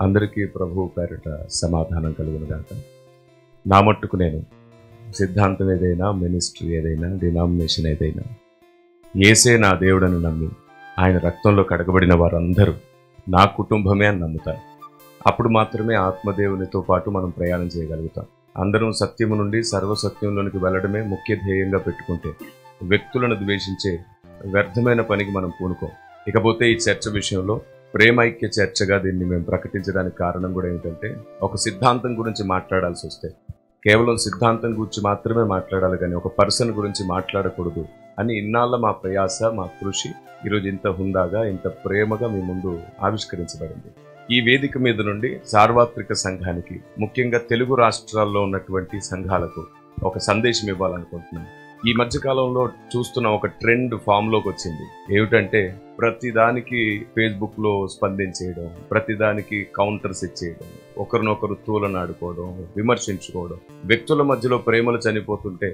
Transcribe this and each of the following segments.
అందరికీ ప్రభువు పేరిట సమాధానం కలుగునుగాక. నా మట్టుకు నేను సిద్ధాంతం ఏదైనా, మినిస్ట్రీ ఏదైనా, డినామినేషన్ ఏదైనా, యేసే నా దేవుడని నమ్మి ఆయన రక్తంలో కడగబడిన వారందరూ నా కుటుంబమే అని నమ్ముతారు. అప్పుడు మాత్రమే ఆత్మదేవునితో పాటు మనం ప్రయాణం చేయగలుగుతాం. అందరం సత్యము నుండి సర్వసత్యంలోనికి వెళ్ళడమే ముఖ్య ధ్యేయంగా పెట్టుకుంటే వ్యక్తులను ద్వేషించే వ్యర్థమైన పనికి మనం పూనుకోం. ఇకపోతే ఈ చర్చ విషయంలో ప్రేమైక్య చర్చగా దీన్ని మేము ప్రకటించడానికి కారణం కూడా ఏంటంటే, ఒక సిద్ధాంతం గురించి మాట్లాడాల్సి వస్తే కేవలం సిద్ధాంతం గురించి మాత్రమే మాట్లాడాలి, కానీ ఒక పర్సన్ గురించి మాట్లాడకూడదు అని ఇన్నాళ్ళ మా ప్రయాస, మా కృషి ఈరోజు ఇంత హుందాగా, ఇంత ప్రేమగా మీ ముందు ఆవిష్కరించబడింది. ఈ వేదిక మీద నుండి సార్వత్రిక సంఘానికి, ముఖ్యంగా తెలుగు రాష్ట్రాల్లో ఉన్నటువంటి సంఘాలకు ఒక సందేశం ఇవ్వాలనుకుంటున్నాను. ఈ మధ్యకాలంలో చూస్తున్న ఒక ట్రెండ్ ఫామ్లోకి వచ్చింది. ఏమిటంటే, ప్రతిదానికి ఫేస్బుక్లో స్పందించేయడం, ప్రతిదానికి కౌంటర్స్ ఇచ్చేయడం, ఒకరినొకరు తూలనాడుకోవడం, విమర్శించుకోవడం. వ్యక్తుల మధ్యలో ప్రేమలు చనిపోతుంటే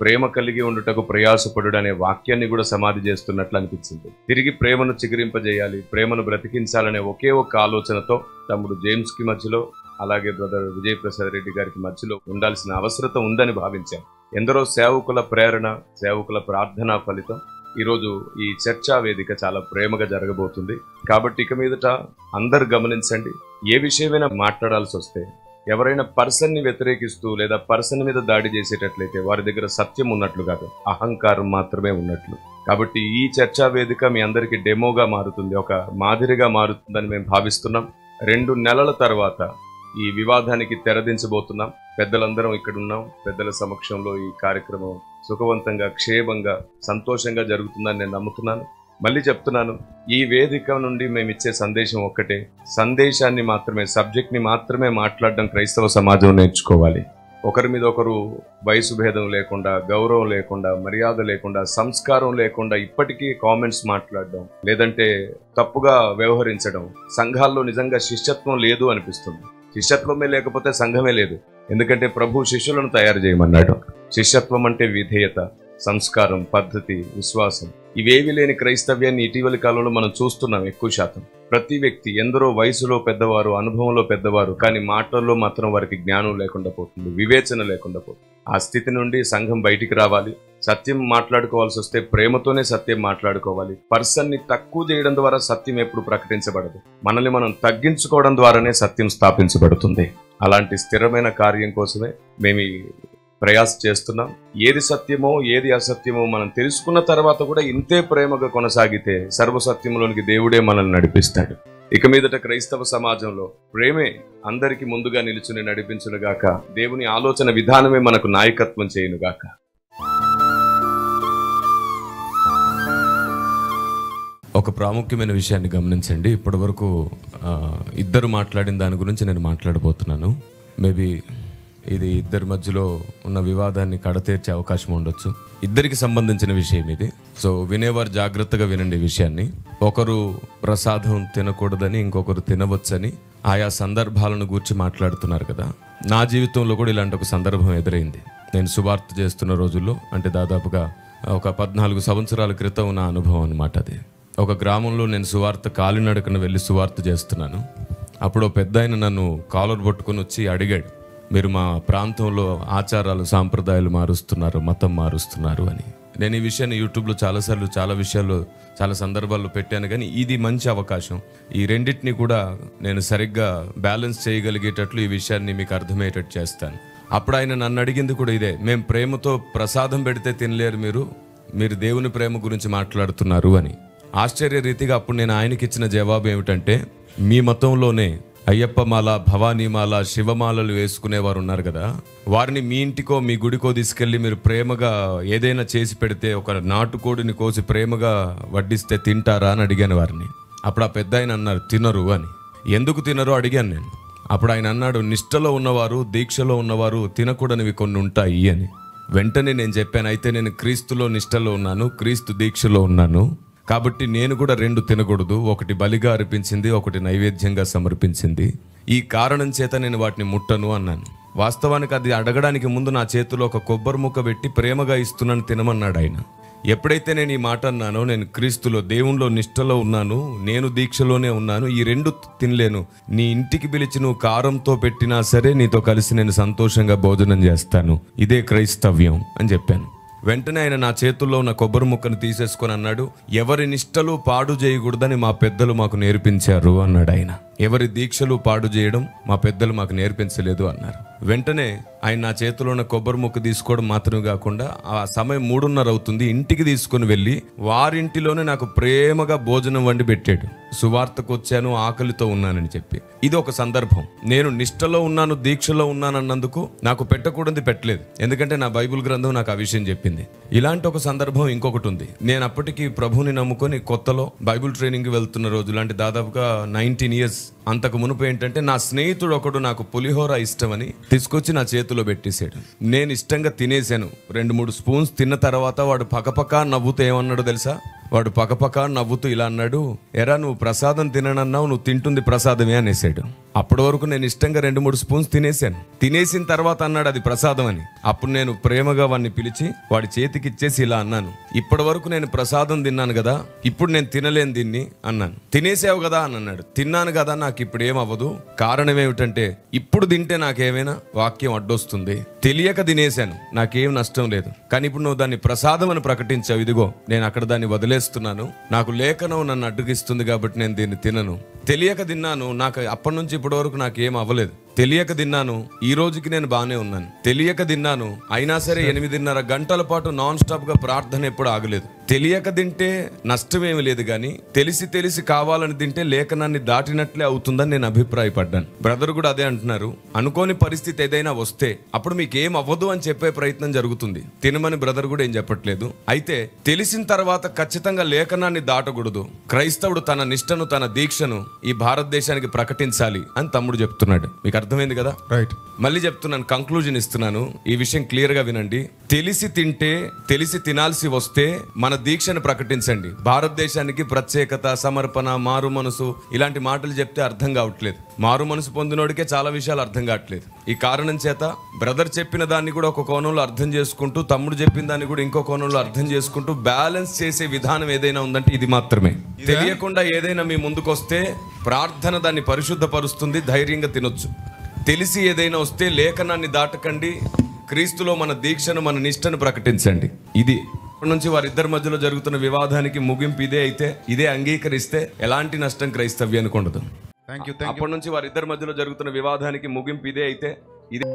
ప్రేమ కలిగి ఉండుటకు ప్రయాసపడు అనే వాక్యాన్ని కూడా సమాధి చేస్తున్నట్లు అనిపించింది. తిరిగి ప్రేమను చిగురింపజేయాలి, ప్రేమను బ్రతికించాలనే ఒకే ఒక్క ఆలోచనతో తమ్ముడు జేమ్స్కి మధ్యలో, అలాగే బ్రదర్ విజయప్రసాద్ రెడ్డి గారికి మధ్యలో ఉండాల్సిన అవసరత ఉందని భావించాం. ఎందరో సేవకుల ప్రేరణ, సేవకుల ప్రార్థనా ఫలితం ఈరోజు ఈ చర్చా వేదిక చాలా ప్రేమగా జరగబోతుంది. కాబట్టి ఇక మీదట అందరు గమనించండి, ఏ విషయమైనా మాట్లాడాల్సి వస్తే ఎవరైనా పర్సన్ని వ్యతిరేకిస్తూ లేదా పర్సన్ మీద దాడి చేసేటట్లయితే వారి దగ్గర సత్యం ఉన్నట్లు కాదు, అహంకారం మాత్రమే ఉన్నట్లు. కాబట్టి ఈ చర్చా వేదిక మీ అందరికీ డెమోగా మారుతుంది, ఒక మాదిరిగా మారుతుందని మేము భావిస్తున్నాం. 2 నెలల తర్వాత ఈ వివాదానికి తెరదించబోతున్నాం. పెద్దలందరం ఇక్కడ ఉన్నాం. పెద్దల సమక్షంలో ఈ కార్యక్రమం సుఖవంతంగా, క్షేమంగా, సంతోషంగా జరుగుతుందని నేను నమ్ముతున్నాను. మళ్ళీ చెప్తున్నాను, ఈ వేదిక నుండి మేము ఇచ్చే సందేశం ఒక్కటే, సందేశాన్ని మాత్రమే, సబ్జెక్ట్ని మాత్రమే మాట్లాడడం క్రైస్తవ సమాజం నేర్చుకోవాలి. ఒకరి మీద ఒకరు వయసు భేదం లేకుండా, గౌరవం లేకుండా, మర్యాద లేకుండా, సంస్కారం లేకుండా ఇప్పటికీ కామెంట్స్ మాట్లాడడం, లేదంటే తప్పుగా వ్యవహరించడం సంఘాల్లో నిజంగా శిష్యత్వం లేదు అనిపిస్తుంది. శిష్యత్వమే లేకపోతే సంఘమే లేదు. ఎందుకంటే ప్రభు శిష్యులను తయారు చేయమన్నాడు. శిష్యత్వం అంటే విధేయత, సంస్కారం, పద్ధతి, విశ్వాసం. ఇవేవి లేని క్రైస్తవ్యాన్ని ఇటీవలి కాలంలో మనం చూస్తున్నాం. ఎక్కువ శాతం ప్రతి వ్యక్తి, ఎందరో వయసులో పెద్దవారు, అనుభవంలో పెద్దవారు, కానీ మాటల్లో మాత్రం వారికి జ్ఞానం లేకుండా పోతుంది, వివేచన లేకుండా పోతుంది. ఆ స్థితి నుండి సంఘం బయటికి రావాలి. సత్యం మాట్లాడుకోవాల్సి వస్తే ప్రేమతోనే సత్యం మాట్లాడుకోవాలి. పర్సన్ని తక్కువ చేయడం ద్వారా సత్యం ఎప్పుడు ప్రకటించబడదు. మనల్ని మనం తగ్గించుకోవడం ద్వారానే సత్యం స్థాపించబడుతుంది. అలాంటి స్థిరమైన కార్యం కోసమే మేము ప్రయాస చేస్తున్నాం. ఏది సత్యమో ఏది అసత్యమో మనం తెలుసుకున్న తర్వాత కూడా ఇంతే ప్రేమగా కొనసాగితే సర్వసత్యంలోనికి దేవుడే మనల్ని నడిపిస్తాడు. ఇక మీదట క్రైస్తవ సమాజంలో ప్రేమే అందరికీ ముందుగా నిలుచుని నడిపించునుగాక. దేవుని ఆలోచన విధానమే మనకు నాయకత్వం చేయునుగాక. ఒక ప్రాముఖ్యమైన విషయాన్ని గమనించండి. ఇప్పటి వరకు ఇద్దరు మాట్లాడిన దాని గురించి నేను మాట్లాడబోతున్నాను. మేబీ ఇది ఇద్దరి మధ్యలో ఉన్న వివాదాన్ని కడతీర్చే అవకాశం ఉండొచ్చు. ఇద్దరికి సంబంధించిన విషయం ఇది. సో వినేవారు జాగ్రత్తగా వినండి ఈ విషయాన్ని. ఒకరు ప్రసాదం తినకూడదని, ఇంకొకరు తినవచ్చని ఆయా సందర్భాలను గూర్చి మాట్లాడుతున్నారు కదా. నా జీవితంలో కూడా ఇలాంటి ఒక సందర్భం ఎదురైంది. నేను సువార్త చేస్తున్న రోజుల్లో, అంటే దాదాపుగా ఒక 14 సంవత్సరాల క్రితం నా అనుభవం అన్నమాట అది. ఒక గ్రామంలో నేను సువార్త కాలినడకన వెళ్ళి సువార్త చేస్తున్నాను. అప్పుడు పెద్ద ఆయన నన్ను కాలర్ పట్టుకొని వచ్చి అడిగాడు, మీరు మా ప్రాంతంలో ఆచారాలు, సాంప్రదాయాలు మారుస్తున్నారు, మతం మారుస్తున్నారు అని. నేను ఈ విషయాన్ని యూట్యూబ్లో చాలాసార్లు, చాలా సందర్భాల్లో పెట్టాను. కానీ ఇది మంచి అవకాశం. ఈ రెండింటిని కూడా నేను సరిగ్గా బ్యాలెన్స్ చేయగలిగేటట్లు ఈ విషయాన్ని మీకు అర్థమయ్యేటట్టు చేస్తాను. అప్పుడు ఆయన నన్ను అడిగింది కూడా ఇదే, మేము ప్రేమతో ప్రసాదం పెడితే తినలేరు, మీరు దేవుని ప్రేమ గురించి మాట్లాడుతున్నారు అని. ఆశ్చర్య రీతిగా అప్పుడు నేను ఆయనకి ఇచ్చిన జవాబు ఏమిటంటే, మీ మతంలోనే అయ్యప్పమాల, భవానీమాల, శివమాలలు వేసుకునేవారు ఉన్నారు కదా, వారిని మీ ఇంటికో మీ గుడికో తీసుకెళ్ళి మీరు ప్రేమగా ఏదైనా చేసి పెడితే, ఒక నాటుకోడిని కోసి ప్రేమగా వడ్డిస్తే తింటారా అని అడిగాను వారిని. అప్పుడు ఆ పెద్ద ఆయన అన్నారు, తినరు అని. ఎందుకు తినరు అడిగాను నేను. అప్పుడు ఆయన అన్నాడు, నిష్టలో ఉన్నవారు, దీక్షలో ఉన్నవారు తినకూడనివి కొన్ని ఉంటాయి అని. వెంటనే నేను చెప్పాను, అయితే నేను క్రీస్తులో నిష్టలో ఉన్నాను, క్రీస్తు దీక్షలో ఉన్నాను, కాబట్టి నేను కూడా 2 తినకూడదు. ఒకటి బలిగా అర్పించింది, ఒకటి నైవేద్యంగా సమర్పించింది. ఈ కారణం చేత నేను వాటిని ముట్టను అన్నాను. వాస్తవానికి అది అడగడానికి ముందు నా చేతిలో ఒక కొబ్బరి ముక్క పెట్టి ప్రేమగా ఇస్తున్నాను, తినమన్నాడు ఆయన. ఎప్పుడైతే నేను ఈ మాట అన్నానో, నేను క్రీస్తులో దేవునిలో నిష్టలో ఉన్నాను, నేను దీక్షలోనే ఉన్నాను, ఈ రెండు తినలేను, నీ ఇంటికి పిలిచి నువ్వు కారంతో పెట్టినా సరే నీతో కలిసి నేను సంతోషంగా భోజనం చేస్తాను, ఇదే క్రైస్తవ్యం అని చెప్పాను. వెంటనే ఆయన నా చేతుల్లో ఉన్న కొబ్బరి ముక్కను తీసేసుకొని అన్నాడు, ఎవరి నిష్టలు పాడు చేయకూడదని మా పెద్దలు మాకు నేర్పించారు అన్నాడు ఆయన. ఎవరి దీక్షలు పాడు చేయడం మా పెద్దలు మాకు నేర్పించలేదు అన్నారు. వెంటనే ఆయన నా చేతిలో ఉన్న కొబ్బరి ముక్క తీసుకోవడం మాత్రమే కాకుండా ఆ సమయం 3:30 అవుతుంది, ఇంటికి తీసుకొని వెళ్ళి వారింటిలోనే నాకు ప్రేమగా భోజనం వండి పెట్టాడు. సువార్తకు వచ్చాను, ఆకలితో ఉన్నానని చెప్పి. ఇది ఒక సందర్భం. నేను నిష్టలో ఉన్నాను, దీక్షలో ఉన్నానన్నందుకు నాకు పెట్టకూడదు పెట్టలేదు, ఎందుకంటే నా బైబిల్ గ్రంథం నాకు ఆ విషయం చెప్పింది. ఇలాంటి ఒక సందర్భం ఇంకొకటి ఉంది. నేను అప్పటికి ప్రభుని నమ్ముకొని కొత్తలో బైబిల్ ట్రైనింగ్కి వెళ్తున్న రోజు, లాంటి దాదాపుగా 19 years. అంతకు మునుపు ఏంటంటే నా స్నేహితుడు ఒకడు నాకు పులిహోర ఇష్టమని తీసుకొచ్చి నా చేతిలో పెట్టేశాడు. నేను ఇష్టంగా తినేశాను. 2-3 స్పూన్స్ తిన్న తర్వాత వాడు పకపక నవ్వుతూ ఏమన్నాడు తెలుసా? వాడు పకపక నవ్వుతూ ఇలా అన్నాడు, ఎరా నువ్వు ప్రసాదం తిననన్నావు, నువ్వు తింటుంది ప్రసాదమే అనేసాడు. అప్పటి వరకు నేను ఇష్టంగా 2-3 స్పూన్స్ తినేశాను. తినేసిన తర్వాత అన్నాడు అది ప్రసాదం అని. అప్పుడు నేను ప్రేమగా వాడిని పిలిచి వాడి చేతికి ఇచ్చేసి ఇలా అన్నాను, ఇప్పటి వరకు నేను ప్రసాదం తిన్నాను కదా, ఇప్పుడు నేను తినలేను దీన్ని అన్నాను. తినేసావు కదా అని అన్నాడు. తిన్నాను కదా, నాకు ఇప్పుడు ఏమవ్వదు. కారణం ఏమిటంటే ఇప్పుడు తింటే నాకేమైనా వాక్యం అడ్డొస్తుంది, తెలియక తినేశాను, నాకేం నష్టం లేదు. కానీ ఇప్పుడు నువ్వు దాన్ని ప్రసాదం అని ప్రకటించావు, ఇదిగో నేను అక్కడ దాన్ని వదిలేస్తున్నాను, నాకు లేఖనం నన్ను అడ్డుగిస్తుంది కాబట్టి నేను దీన్ని తినను. తెలియక తిన్నాను, నాకు అప్పటి నుంచి ఇప్పటి వరకు నాకేం అవ్వలేదు. తెలియక తిన్నాను, ఈ రోజుకి నేను బాగానే ఉన్నాను. తెలియక తిన్నాను, అయినా సరే 8:30 గంటల పాటు నాన్ స్టాప్ గా ప్రార్థన ఎప్పుడు ఆగలేదు. తెలియక తింటే నష్టమేమి లేదు, కానీ తెలిసి కావాలని తింటే లేఖనాన్ని దాటినట్లే అవుతుందని నేను అభిప్రాయపడ్డాను. బ్రదర్ కూడా అదే అంటున్నారు. అనుకోని పరిస్థితి ఏదైనా వస్తే అప్పుడు మీకు ఏం అవ్వదు అని చెప్పే ప్రయత్నం జరుగుతుంది. తినమని బ్రదర్ కూడా ఏం చెప్పట్లేదు. అయితే తెలిసిన తర్వాత ఖచ్చితంగా లేఖనాన్ని దాటకూడదు. క్రైస్తవుడు తన నిష్టను, తన దీక్షను ఈ భారతదేశానికి ప్రకటించాలి అని తమ్ముడు చెప్తున్నాడు. మీకు అర్థమైంది కదా? రైట్. మళ్ళీ చెప్తున్నాను, కంక్లూజన్ ఇస్తున్నాను, ఈ విషయం క్లియర్ గా వినండి. తెలిసి తింటే, తెలిసి తినాల్సి వస్తే మన దీక్షను ప్రకటించండి. భారతదేశానికి ప్రత్యేకత, సమర్పణ, మారు మనసు ఇలాంటి మాటలు చెప్తే అర్థం కావట్లేదు. మారు మనసు పొందినోడికే చాలా విషయాలు అర్థం కావట్లేదు. ఈ కారణం చేత బ్రదర్ చెప్పిన దాన్ని కూడా ఒక కోణంలో అర్థం చేసుకుంటూ, తమ్ముడు చెప్పిన దాన్ని కూడా ఇంకో కోణంలో అర్థం చేసుకుంటూ బ్యాలెన్స్ చేసే విధానం ఏదైనా ఉందంటే ఇది మాత్రమే. తెలియకుండా ఏదైనా మీ ముందుకు వస్తే ప్రార్థన దాన్ని పరిశుద్ధపరుస్తుంది, ధైర్యంగా తినొచ్చు. తెలిసి ఏదైనా వస్తే లేఖనాన్ని దాటకండి, క్రీస్తులో మన దీక్షను, మన నిష్టను ప్రకటించండి. ఇది అప్పటి నుంచి వారిద్దరి మధ్యలో జరుగుతున్న వివాదానికి ముగింపు ఇదే. అయితే ఇదే అంగీకరిస్తే ఎలాంటి నష్టం క్రైస్తవ్యానికి ఉండదు. Thank you. అప్పటి నుంచి వారిద్దరి మధ్యలో జరుగుతున్న వివాదానికి ముగింపు ఇదే. అయితే ఇదే